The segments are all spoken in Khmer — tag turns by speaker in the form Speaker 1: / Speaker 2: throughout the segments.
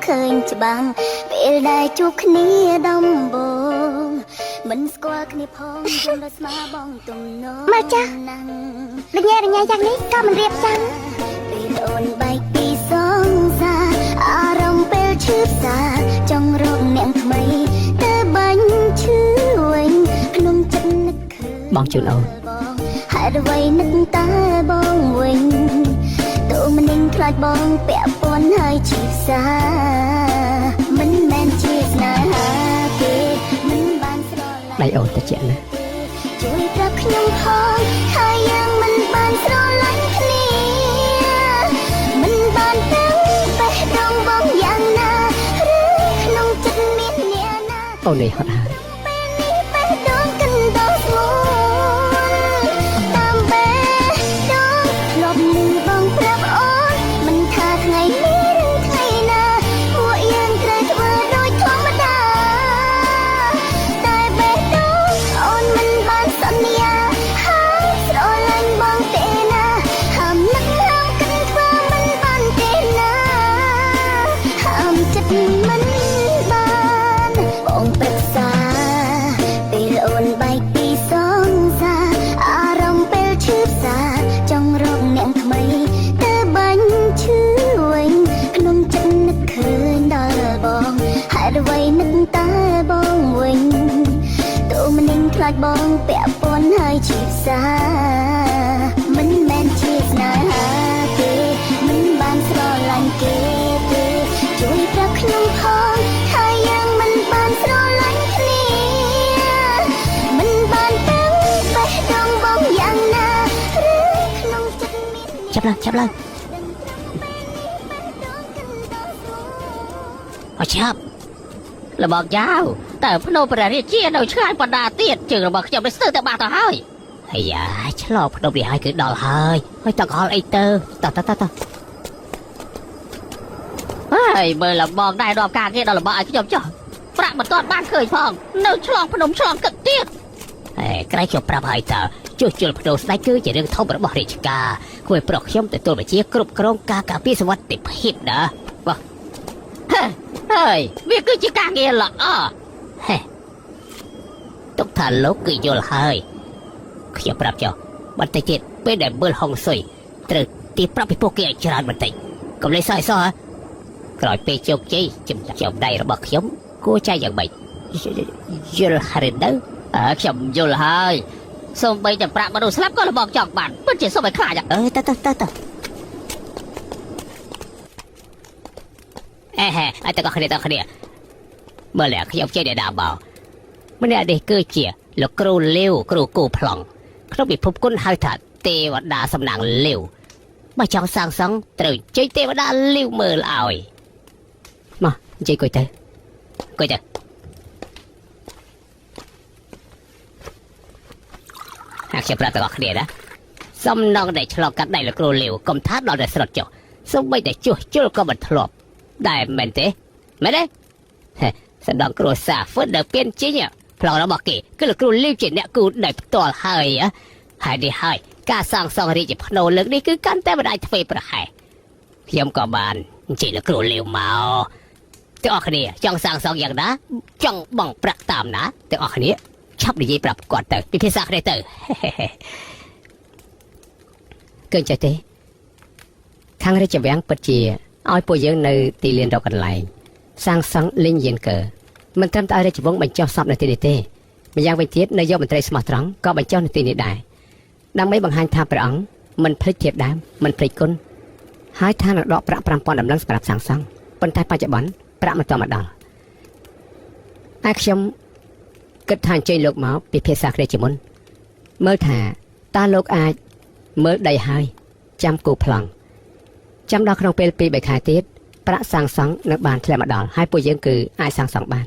Speaker 1: ឃើញច្បាំងពេលដែលជួបគ្នាដំបងមិនស្គាល់គ្នាផងយល់ដល់ស្មាបងទំនងមកចាស់រញ៉េយ៉ាងនេះក៏មិនរៀបចំពេលអូនបែកពីសងសាអារម្មណ៍ពេលឈឺផ្សាចង់រកអ្នកថ្មីតែបាញ់ឈឺវិញក្នុងចិត្តនឹកឃើញ
Speaker 2: បងជូនអូន
Speaker 1: ហេតុអ្វីនឹកតែបងវិញទូមិននឹងខ្លាចបងពាក់ព័ន្ធហើយជីផ្សាមិនមែនជាស្នេហាទេមិនបានស្រឡាញ់
Speaker 2: ដៃអូនតិចណា
Speaker 1: ជួយប្រាប់ខ្ញុំផងហើយយើងមិនបានស្រឡាញ់គ្នាមិនបានទាំងបេះដូងបងយ៉ាងណាឬក្នុងចិត្តមានអ្នកណា
Speaker 2: អូននេះហត់ហើយ
Speaker 1: ពេលនេះបេះដូងកិនដល់ស្មួនតាមបេះដូងធ្លាប់នឹងបងប្រាប់អូនមិនថាថ្ងៃនេះឬថ្ងៃណាពួកយើងត្រូវធ្វើដូចធម្មតាតែបេះដូងអូនមិនបានសន្យាហើយស្រឡាញ់បងទេណាហាមនឹកហាមគិតធ្វើមិនបានទេណាហាមចិត្តមិនបានបងប្រឹក្សាពេលអូនបែកពីសងសាអារម្មណ៍ពេលឈឺផ្សាចង់រកអ្នកថ្មីតែបាញ់ឈឺវិញក្នុងចិត្តនឹកឃើញដល់បងហេតុអ្វីនឹកតែបងវិញទូមិននឹងខ្លាចបងពាក់ព័ន្ធហើយជីផ្សាមិនមែនជាស្នេហាទេមិនបានស្រឡាញ់គេទេជួយប្រាប់ខ្ញុំផងហើយយើងមិនបានស្រឡាញ់គ្នាមិនបានទាំងបេះដូងបងយ៉ាងណាឬក្នុងចិត្តមាន
Speaker 2: ចាប់ឡើងអត់ចាប់លបងយ៉ាវតែភ្នោព្រះរាជានៅឆ្ងាយបណ្ដាទៀតជើងរបស់ខ្ញុំនេះស្ទើរតែបាត់ទៅហើយអាយ៉ាឆ្លោភ្នោនេះហើយគឺដល់ហើយតកល់អីទៅតហើយមើលលបងដែរដល់ការងារដល់លបងឲ្យខ្ញុំចុះប្រាក់មិនទាន់បានឃើញផងនៅឆ្លងភ្នំឆ្លងទឹកទៀតក្រែងខ្ញុំប្រាប់ឲ្យតើជួសជុលភ្នោស្ដេចគឺជារឿងធំរបស់រាជការគួរប្រុសខ្ញុំទទួលបញ្ជាគ្រប់គ្រងការការពារសុវត្ថិភាពណាបាទហើយវាគឺជាការងារល្អទុកថាលោកគឺយល់ហើយខ្ញុំប្រាប់ចុះបន្តិចទៀតពេលដែលមើលហុងស៊ុយត្រូវទីប្រាប់ពីពួកគេឲ្យច្រើនបន្តិចកុំលេសសោះក្រោយពេលជោគជ័យចំដៃរបស់ខ្ញុំគួរចែកយ៉ាងម៉េចយល់ហើយទៅខ្ញុំយល់ហើយសូមបីតែប្រាក់មនុស្សស្លាប់ក៏លបងចង់បានពិតជាសូមឲ្យខ្លាចតអត់តគ្នាមើលខ្ញុំចេះតែដើមបោម្នាក់នេះគឺជាលោកគ្រូលាវគ្រូគូប្លង់ក្នុងពិភពគុណហៅថាទេវតាសំណាងលាវបើចង់សាងសង់ត្រូវជ័យទេវតាលាវមើលឲ្យមកនិយាយគួយទៅហាក់ជាប្រាប់ទាំងអស់គ្នាណាសំណងដែលឆ្លងកាត់ដៃលោកគ្រូលាវកុំថាដល់តែស្រុតចុះសូម្បីតែជួសជុលក៏មិនធ្លាប់ដែរមែនទេសំដងគ្រូសាហ្វឺដល់ពៀនជីងប្លង់របស់គេគឺលោកគ្រូលាវជាអ្នកគូដោយផ្ទាល់ហើយនេះហើយការសាងសង់រាជភ្នោលើកនេះគឺកាន់តែមិនអាចធ្វើប្រហែសខ្ញុំក៏បានអញ្ជើញលោកគ្រូលាវមកទាំងអស់គ្នាចង់សាងសង់យ៉ាងណាចង់បងប្រាក់តាមណាទាំងអស់គ្នាឆាប់និយាយប្រាប់គាត់ទៅពិភាក្សាគ្នាទៅឃើញចេះទេខាងរាជវាំងពិតជាឲ្យពួកយើងនៅទីលានរកកន្លែងសាងសង់លីងយិនកើមិនត្រឹមតែរាជវង្សបញ្ចុះសពនៅទីនេះទេម្យ៉ាងវិញទៀតនាយកមន្ត្រីស្មោះត្រង់ក៏បញ្ចុះនៅទីនេះដែរដើម្បីបង្ហាញថាព្រះអង្គមិនភ្លេចធៀបដើមមិនភ្លេចគុណហើយថានឹងដកប្រាក់ 5,000 ដំណឹងសម្រាប់សាងសង់ប៉ុន្តែបច្ចុប្បន្នប្រាក់មិនទាន់មកដល់ខ្ញុំគិតថាអញ្ជើញលោកមកពិភាក្សាគ្នាជាមុនមើលថាតើលោកអាចមើលដីហើយចាំគូប្លង់ចាំដល់ក្នុងពេល 2-3 ខែទៀតប្រាក់សាងសង់នៅបានធ្លាក់មកដល់ហើយពួកយើងគឺអាចសាងសង់បាន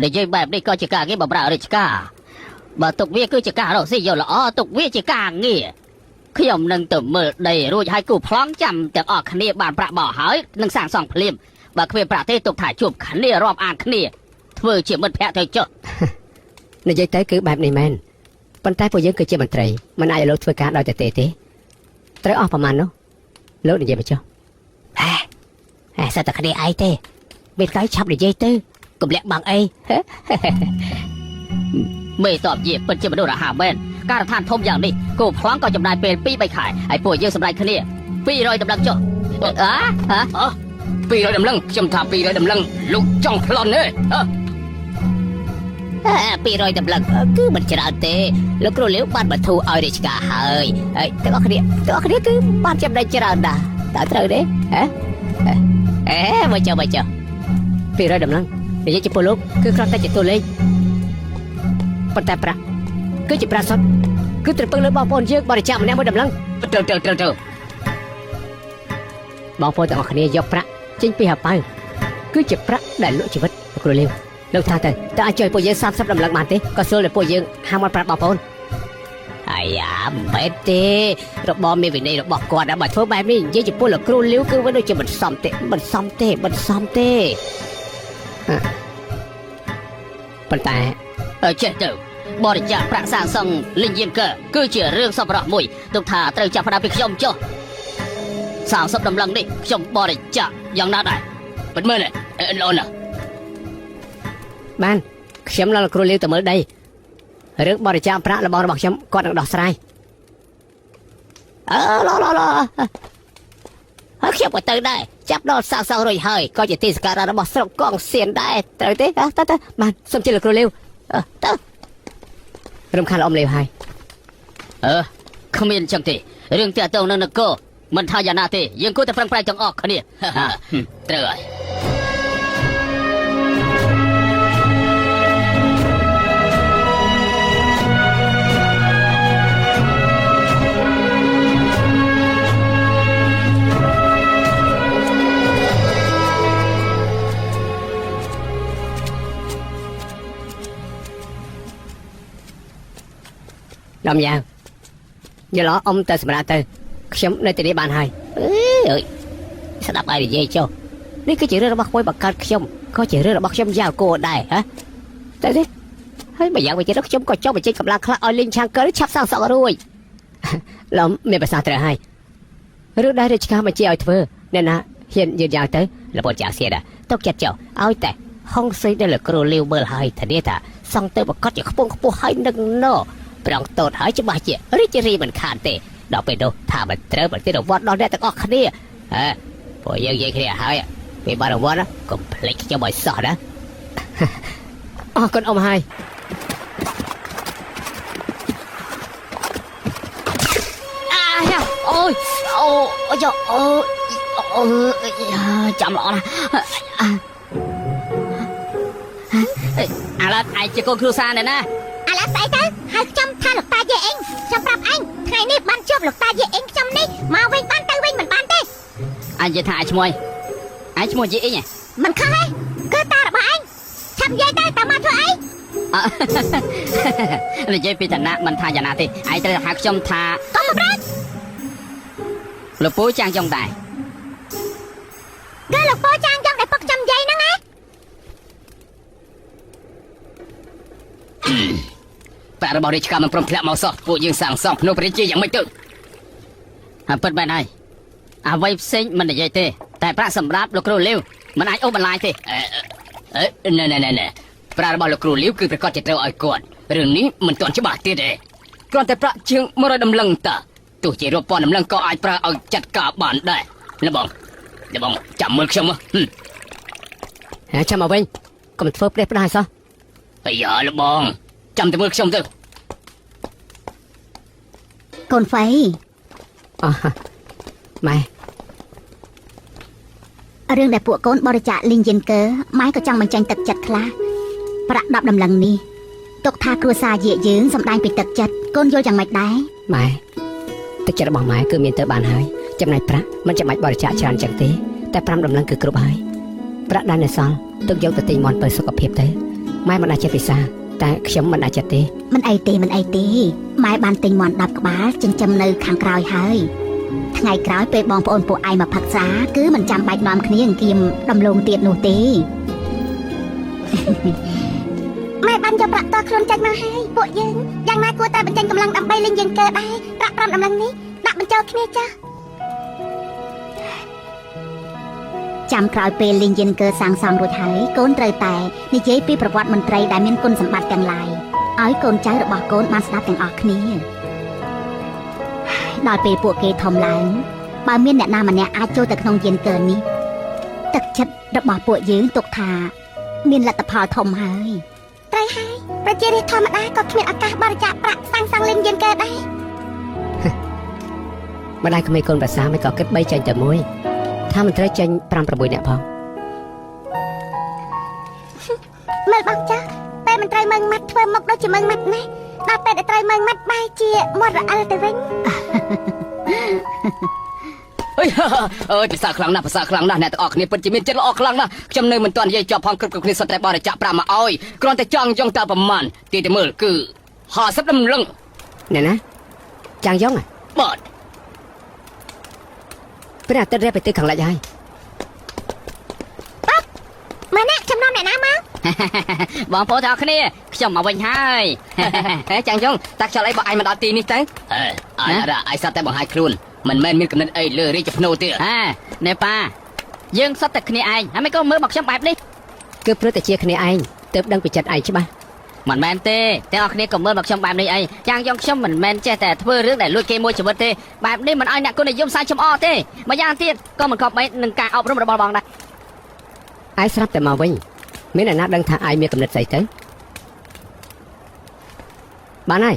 Speaker 2: និយាយបែបនេះក៏ជាការងារបម្រើរាជការបើទុកវាគឺជាការរកស៊ីយកល្អទុកវាជាការងារខ្ញុំនឹងទៅមើលដីរួចហើយគូប្លង់ចាំទាំងអស់គ្នាបានប្រាក់បោះហើយនឹងសាងសង់ភ្លាមបើគ្មានប្រាក់ទេទុកថាជួបគ្នារាប់អានគ្នាធ្វើជាមិត្តភក្តិទៅចុះនិយាយទៅគឺបែបនេះមែនប៉ុន្តែពួកយើងគឺជាមន្ត្រីមិនអាចឲ្យលោកធ្វើការដោយតែទេត្រូវអស់ប្រមាណនោះលោកនិយាយមកចុះសិតតែគ្នាឯងទេ មានកាយឆាប់និយាយទៅកុំលាក់បាំងអី
Speaker 3: មេតបជាពិតជាមនុស្សរហ័សមែនការដ្ឋានធំយ៉ាងនេះគោប្លង់ក៏ចំណាយពេល2-3ខែហើយពួកយើងសម្រេចគ្នា200តម្លឹងចុះ200តម្លឹងខ្ញុំថា200តម្លឹងលោកចង់ប្លន់ទេ200តម្លឹងគឺមិនច្រើនទេលោកគ្រូលាវបានបន្ធូរឲ្យរាជការហើយទាំងអស់គ្នាគឺបានចំណេញច្រើនណាស់តើត្រូវទេមកចុះ
Speaker 2: 200តម្លឹងនិយាយចំពោះលោកគឺគ្រាន់តែជាតួលេខប៉ុន្តែប្រាក់គឺជាប្រាក់សុទ្ធគឺត្រូវពឹងលើបងប្អូនយើងបរិច្ចាគម្នាក់មួយតម្លឹង
Speaker 3: ត្រូវ
Speaker 2: បងប្អូនទាំងអស់គ្នាយកប្រាក់ចេញពីហៅប៉ៅគឺជាប្រាក់ដែលលក់ជីវិតលោកគ្រូលាវលោកថាទៅអាចជួយពួកយើង30តម្លឹងបានទេក៏ស្រួលតែពួកយើងហាមកប្រាប់បងប្អូន
Speaker 3: អាយ៉ាមិនទេរបបមានវិន័យរបស់គាត់បើធ្វើបែបនេះនិយាយចំពោះលោកគ្រូលាវគឺវាដូចជាមិនសមទេ
Speaker 2: ប៉ុន្តែ
Speaker 3: ចេះទៅបរិច្ចាគប្រាក់សាងសង់លិញយានកើគឺជារឿងសប្បុរសមួយទុកថាត្រូវចាប់ផ្ដើមពីខ្ញុំចុះ30តម្លឹងនេះខ្ញុំបរិច្ចាគយ៉ាងណាដែរពិតមែនល្អណាស់
Speaker 2: បានខ្ញុំលោកគ្រូលាវទៅមើលដីរឿងបរិច្ចាគប្រាក់របស់ខ្ញុំគាត់នឹងដោះស្រាយ
Speaker 3: ហើយខ្ញុំក៏ទៅដែរចាប់ដល់សាងសង់រួចហើយក៏ជាទីសក្ការៈរបស់ស្រុកកងសៀនដែរត្រូវទេ
Speaker 2: ទៅបានសូមជិះលោកគ្រូលាវ
Speaker 3: ទៅ
Speaker 2: រំខានអ៊ំលាវហើយ
Speaker 3: គ្មានចឹងទេរឿងទាក់ទងនឹងនគរមិនថាយ៉ាងណាទេយើងគួរតែប្រឹងប្រែងទាំងអស់គ្នាត្រូវហើយ
Speaker 2: ដំយ៉ាងយល់អ៊ំទៅសម្រាប់ទៅខ្ញុំនៅទីនេះបានហើយ
Speaker 3: អើយស្ដាប់ឲ្យនិយាយចុះ
Speaker 2: នេះគឺជារឿងរបស់ក្មួយបង្កើតខ្ញុំក៏ជារឿងរបស់ខ្ញុំយ៉ាវគោដែរហ៎តែទេហើយបើយ៉ាងវិញទៀតខ្ញុំក៏ចង់បញ្ចេញកម្លាំងខ្លះឲ្យលីងឆាងកើឆាប់សាងសង់រួចឡំមានប្រសាត្រូវហើយរឿងដែលរាជការបញ្ជាឲ្យធ្វើអ្នកណាហ៊ានយឺតយ៉ាវទៅលបចាសៀតទុកចិត្តចុះឲ្យតែហុងស្រីដែលលោកគ្រូលាវមើលឲ្យធានាថាសង់ទៅប្រកាសជាខ្ពង់ខ្ពស់ហើយនឹងណោប្រងតូតហើយច្បាស់ជារីករាយមិនខានទេដល់ពេលនោះថាមិនត្រូវប្រតិរវត្តដល់អ្នកទាំងអស់គ្នាពួកយើងនិយាយគ្នាហើយពេលបានរវត្តកុំភ្លេចខ្ញុំឲ្យសោះណាអរគុណអ៊ំហើយ
Speaker 3: អូចាំល្អណាស់អាឡាត់ឯងជាកូនគ្រួសារណែណា
Speaker 1: អាឡាត់ស្អីទៅហើយខ្ញុំថាលោកតាយាយអេងខ្ញុំប្រាប់ឯងថ្ងៃនេះបានជួបលោកតាយាយអេងខ្ញុំនេះមកវិញបានទៅវិញមិនបានទេ
Speaker 3: អញនិយាយថាឯងឈ្មោះយាយអេង
Speaker 1: មិនខុសទេគឺតារបស់ឯងឆាប់និយាយទៅតើមកធ្វើ
Speaker 3: អីនិយាយពីឋានៈមិនថាយ៉ាងណាទេឯងត្រូវហៅខ្ញុំថា
Speaker 1: កុំប្រែក
Speaker 3: លោកពូចាងចុងដែរ
Speaker 1: គឺលោកពូចាងចុងដែលពុកខ្ញុំនិយាយហ្នឹងណា
Speaker 3: តែរបស់រាជការមិនព្រមធ្លាក់មកសោះពួកយើងសាងសង់ភ្នំព្រះជាយ៉ាងម៉េចទៅហើយពិតមែនហើយអ្វីផ្សេងមិននិយាយទេតែប្រាក់សម្រាប់លោកគ្រូលាវមិនអាចអូសបន្លាយទេណែប្រាក់របស់លោកគ្រូលាវគឺប្រកាសជាត្រូវឲ្យគាត់រឿងនេះមិនទាន់ច្បាស់ទៀតទេគ្រាន់តែប្រាក់ជាង100តម្លឹងតើទោះជារាប់ពាន់តម្លឹងក៏អាចប្រើឲ្យចាត់ការបានដែរលបងចាំមើលខ្ញុំ
Speaker 2: ចាំមកវិញកុំធ្វើផ្ដេសផ្ដាសសោះ
Speaker 3: អាយ៉ាលបងចាំតែមើលខ្ញុំទៅ
Speaker 1: កូនហ្វៃ
Speaker 2: ម៉ែ
Speaker 1: រឿងដែលពួកកូនបរិច្ចាគលីងយិនកើម៉ែក៏ចង់បញ្ចេញទឹកចិត្តខ្លះប្រាក់10តម្លឹងនេះទុកថាគ្រួសារយាយយើងសម្ដែងពីទឹកចិត្តកូនយល់យ៉ាងម៉េចដែរ
Speaker 2: ម៉ែទឹកចិត្តរបស់ម៉ែគឺមានទៅបានហើយចំណែកប្រាក់មិនចាំបាច់បរិច្ចាគច្រើនចឹងទេតែ5តម្លឹងគឺគ្រប់ហើយប្រាក់ដែលនៅសល់ទុកយកទៅទិញមន់បើសុខភាពទៅម៉ែមិនអាចចិត្តពិសាតែខ្ញុំមិនអាចចិត្តទេ
Speaker 1: មិនអីទេម៉ែបានទិញមន់10ក្បាលចិញ្ចឹមនៅខាងក្រោយហើយថ្ងៃក្រោយពេលបងប្អូនពួកឯងមកផឹកស្រាគឺមិនចាំបាច់នាំគ្នាអង្គាមដំឡូងទៀតនោះទេម៉ែបានយកប្រាក់តខ្លួនចាច់មកហើយពួកយើងយ៉ាងណាគួរតែបញ្ចេញកម្លាំងដើម្បីលេងយើងកើដែរប្រាក់5តម្លឹងនេះដាក់បញ្ចូលគ្នាចា
Speaker 4: ចាំក្រោយពេលលេងយិនកើសាងសង់រួចហើយកូនត្រូវតែនិយាយពីប្រវត្តិមន្ត្រីដែលមានគុណសម្បត្តិទាំងឡាយឲ្យកូនចៅរបស់កូនបានស្ដាប់ទាំងអស់គ្នាដល់ពេលពួកគេធំឡើងបើមានអ្នកណាម្នាក់អាចចូលទៅក្នុងយិនកើនេះទឹកចិត្តរបស់ពួកយើងទុកថាមានលទ្ធផលធំហើយត្រូវហើយប្រជារាស្ត្រធម្មតាក៏គ្មានឱកាសបរិច្ចាគប្រាក់សាងសង់លេងយិនកើដែរ
Speaker 2: ម្ដាយក្មេងកូនប្រសាមិនក៏គិត3ចេញតែមួយថាមិនត្រូវចេញ5-6នាក់ផង
Speaker 1: មើលបងចាស់ពេលមិនត្រូវមើងម៉ាត់ធ្វើមុខដូចជាមើងម៉ាត់ណាដល់ពេលដែលត្រូវមើងម៉ាត់បែរជាមាត់រអិលទៅវិញ
Speaker 3: អើយអើយភាសាខ្លាំងណាស់ភាសាខ្លាំងណាស់អ្នកទាំងអស់គ្នាពិតជាមានចិត្តល្អខ្លាំងណាស់ខ្ញុំនៅមិនទាន់និយាយចប់ផងគ្រប់គ្នាសុទ្ធតែបរិច្ចាគប្រាក់មកឲ្យគ្រាន់តែចង់យងតើប្រមាណទីទៅមើលគឺ50ដំឡឹង
Speaker 2: អ្នកណាចាំងយ៉ង
Speaker 3: បាទ
Speaker 2: ព្រះអាទិត្យរះទៅទិសខាងលិចហើយ
Speaker 1: មើលណាចំណោមអ្នកណាមក
Speaker 3: បងប្អូនទាំងអស់គ្នាខ្ញុំមកវិញហើយចាំងយ៉ងតាខ្យល់អីបើអញមកដល់ទីនេះទៅអើអញសត្វតែបង្ហាញខ្លួនមិនមែនមានកំណត់អីលើរាជភ្នូទេណែប៉ាយើងសត្វតែគ្នាឯងហើយមិនក៏មើលមកខ្ញុំបែបនេះ
Speaker 2: គឺព្រឹកតែជាគ្នាឯងទើបដឹងពីចិត្តឯងច្បាស់
Speaker 3: មិនមែនទេទាំងអស់គ្នាក៏មើលមកខ្ញុំបែបនេះអីយ៉ាងយ៉ងខ្ញុំមិនមែនចេះតែធ្វើរឿងដែលលួចគេមួយជីវិតទេបែបនេះមិនឲ្យអ្នកគុណនិយមសាយចំអទេម្យ៉ាងទៀតក៏មិនខកបីនឹងការអប់រំរបស់បងដែរ
Speaker 2: ឯងស្រាប់តែមកវិញមានអ្នកណាដឹងថាឯងមានកំណត់ស្អីទៅបានហើយ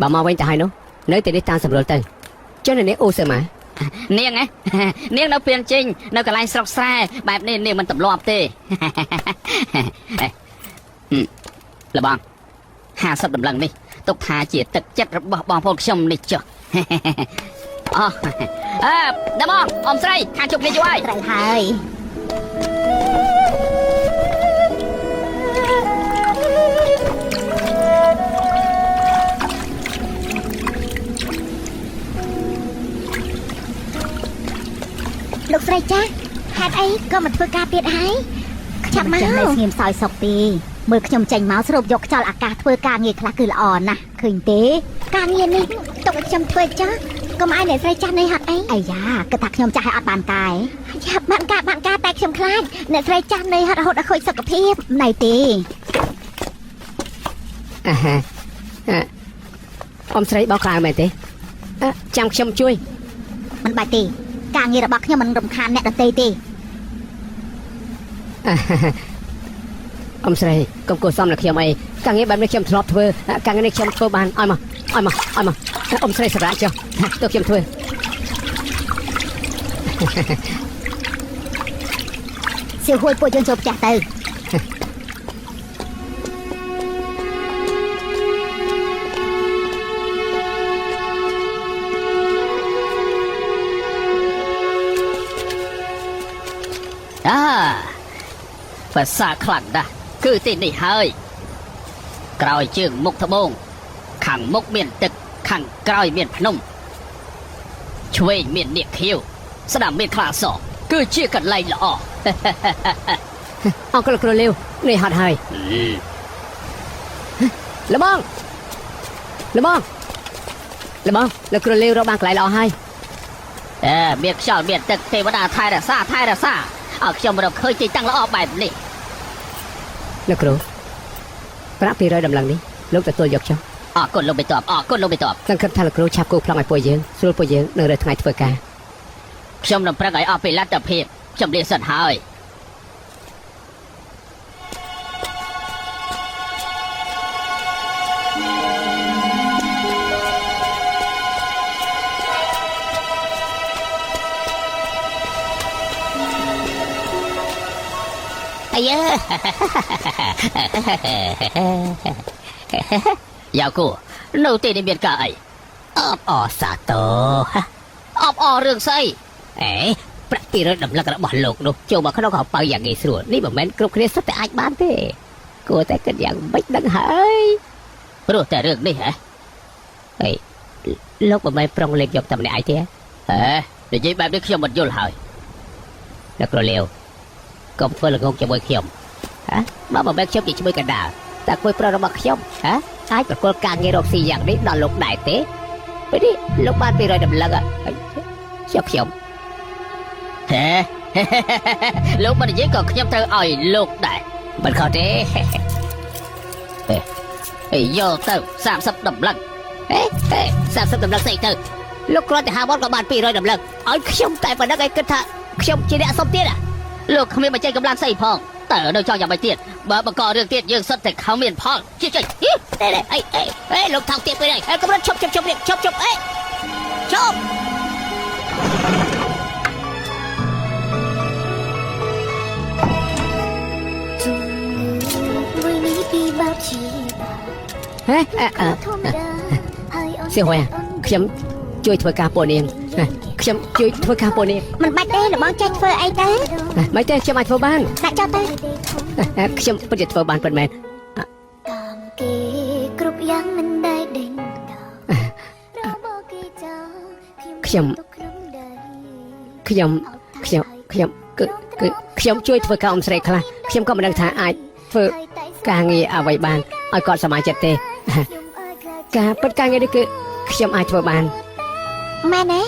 Speaker 2: បើមកវិញទៅហើយនោះនៅតែនេះតាមសម្រួលទៅចុះនៅនេះអូសើម៉ា
Speaker 3: នាងនាងនៅពៀនជិញនៅកន្លែងស្រុកស្រែបែបនេះនាងមិនទម្លាប់ទេ លបង50ដំឡឹងនេះទុកថាជាទឹកចិត្តរបស់បងប្អូនខ្ញុំនេះចុះ អើបងអ៊ំស្រីខាងជប់គ្នាយូរហើយ
Speaker 4: ត្រូវហើយ
Speaker 1: លោកស្រីចាស់ហេតុអីក៏មិនធ្វើការទៀតហើយចាំមក
Speaker 4: ចាំនៅស្ងៀមសោយសុកទេមើលខ្ញុំចេញមកស្រូបយកខ្យល់អាកាសធ្វើការងារខ្លះគឺល្អណាស់ឃើញទេ
Speaker 1: ការងារនេះទុកឲ្យខ្ញុំធ្វើចាស់កុំឲ្យអ្នកស្រីចាស់នេះហត់អី
Speaker 4: អាយ៉ាគិតថាខ្ញុំចាស់ឲ្យអត់បានកាយ
Speaker 1: យ៉ាបានការតែខ្ញុំខ្លាចអ្នកស្រីចាស់នេះហត់រហូតដល់ខូចសុខភាព
Speaker 4: ណៃទេ
Speaker 2: អាហាអ៊ំស្រីបោកក្រៅមែនទេចាំខ្ញុំជួយ
Speaker 4: មិនបាច់ទេការងាររបស់ខ្ញុំមិនរំខានអ្នកដទៃទេ
Speaker 2: អ៊ំស្រីកុំគួរសមនឹងខ្ញុំអីការងារបែបនេះខ្ញុំធ្លាប់ធ្វើការងារនេះខ្ញុំធ្វើបានឲ្យមកអ៊ំស្រីសម្រាប់ចុះទៅខ្ញុំធ្វើ
Speaker 4: សៀវហួយពួកយើងចូលផ្ទះទៅ
Speaker 3: ភាសាខ្លាំងណាស់គឺទីនេះហើយក្រោយជើងមុខត្បូងខាងមុខមានទឹកខាងក្រោយមានភ្នំឆ្វេងមាននាគខៀវស្ដាំមានខ្លាសគឺជាកន្លែងល្អ
Speaker 2: អង្កលគ្រូលាវនេះហត់ហើយលបងលោកគ្រូលាវរកបានកន្លែងល្អហើយ
Speaker 3: មានខ្យល់មានទឹកទេវតាថែរក្សាឲ្យខ្ញុំរកឃើញទីតាំងល្អបែបនេះ
Speaker 2: លោកគ្រូប្រាក់200ដំឡឹងនេះលោកទទួលយកចុះ
Speaker 3: អរគុណលោកបេតបអរគុណលោកបេតប
Speaker 2: សង្ឃឹមថាលោកគ្រូឆាប់គូប្លង់ឲ្យពួកយើងស្រួលពួកយើងនៅរើថ្ងៃធ្វើការ
Speaker 3: ខ្ញុំនឹងប្រឹងឲ្យអស់ពីលទ្ធភាពខ្ញុំលាសិនហើយ អាយ យ៉ាគូនៅទីនេះមានការអីអបអសាទរអបអរឿងស្អីប្រាក់200ដំឡឹងរបស់លោកនោះចូលមកក្នុងកប៉ៅយ៉ាងងាយស្រួលនេះមិនមែនគ្រប់គ្នាសុទ្ធតែអាចបានទេគួរតែគិតយ៉ាងម៉េចដឹងហើយព្រោះតែរឿងនេះលោកមិនមែនប្រុងលេងយកតែម្នាក់ឯងទេនិយាយបែបនេះខ្ញុំមិនយល់ហើយលោកគ្រូលាវកុំធ្វើល្ងងជាមួយខ្ញុំបើមិនមែនខ្ញុំនិយាយជាមួយកណ្ដាលតែគួយប្រុសរបស់ខ្ញុំអាចប្រគល់ការងាររកស៊ីយ៉ាងនេះដល់លោកដែរទេពេលនេះលោកបាន200ដំឡឹងខ្ញុំហេ លោកមិននិយាយក៏ខ្ញុំត្រូវឲ្យលោកដែរមិនខុសទេយកទៅ30តម្លឹង30តម្លឹងស្អីទៅលោកគ្រាន់តែហៅមកក៏បាន200តម្លឹងឲ្យខ្ញុំតែប៉ុណ្្នឹងឯងគិតថាខ្ញុំជាអ្នកសុំទៀតលោកគ្មានបច្ចេកកម្លាំងស្អីផងតើនៅចង់យ៉ាងម៉េចទៀតបើបង្ករឿងទៀតយើងសុទ្ធតែខំមានផលជិះអីលោកថោកទៀតទៅហើយកុំរត់ឈប់អីឈប់
Speaker 1: មួយនេះពីបាប់ជា
Speaker 2: ហេ
Speaker 1: ធម្មតាហើយអូន
Speaker 2: សៀវហួយខ្ញុំជួយធ្វើការពួកនាងខ្ញុំជួយធ្វើការពួកនាង
Speaker 4: មិនបាច់ទេលោកបងចេះធ្វើអីទៅ
Speaker 2: មិនទេខ្ញុំអាចធ្វើបាន
Speaker 4: ដាក់ចោលទៅ
Speaker 2: ខ្ញុំពិតជាធ្វើបានពិតមែន
Speaker 1: តាមគេគ្រប់យ៉ាងមិនដែលដេញដោរបស់គេចោលខ្ញុំទុកក្នុងដៃ
Speaker 2: ខ្ញុំជួយធ្វើការអ៊ំស្រីខ្លះខ្ញុំក៏មិនដឹងថាអាចធ្វើការងារអ្វីបានឲ្យគាត់សប្បាយចិត្តទេការពិតការងារនេះគឺខ្ញុំអាចធ្វើបាន
Speaker 4: មែនទេ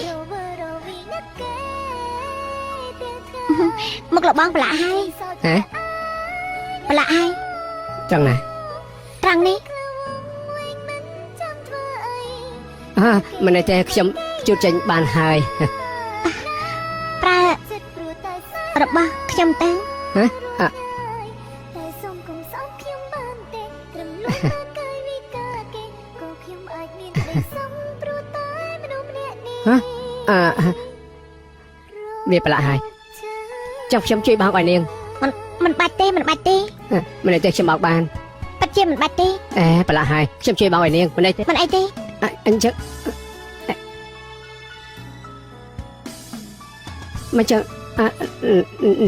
Speaker 4: មកលោកបងប្រឡាក់ហើយ
Speaker 2: ហ៎
Speaker 4: ប្រឡាក់ហើយ
Speaker 2: ត្រង់ណា
Speaker 4: ត្រង់នេះ
Speaker 2: មិនទេខ្ញុំជួបចេញបានហើយ
Speaker 4: ប្រើរបស់ខ្ញុំទៅ
Speaker 1: តែសុំកុំសោកខ្ញុំបានទេត្រឹមលោកមកកាយវិការគេក៏ខ្ញុំអាចមានក្តីសុំព្រោះតែមនុស្សម្នាក់នេះ
Speaker 2: វាប្រឡាក់ហើយចាំខ្ញុំជួយបោកឲ្យនាង
Speaker 4: មិនបាច់ទេ
Speaker 2: មិនទេខ្ញុំបោកបាន
Speaker 4: ពិតជាមិនបាច់ទេ
Speaker 2: ប្រឡាក់ហើយខ្ញុំជួយបោកឲ្យនាងមិនទេ
Speaker 4: មិនអីទេ
Speaker 2: អញ្ចឹងមិនចឹង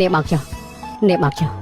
Speaker 2: នាងបោកចុះ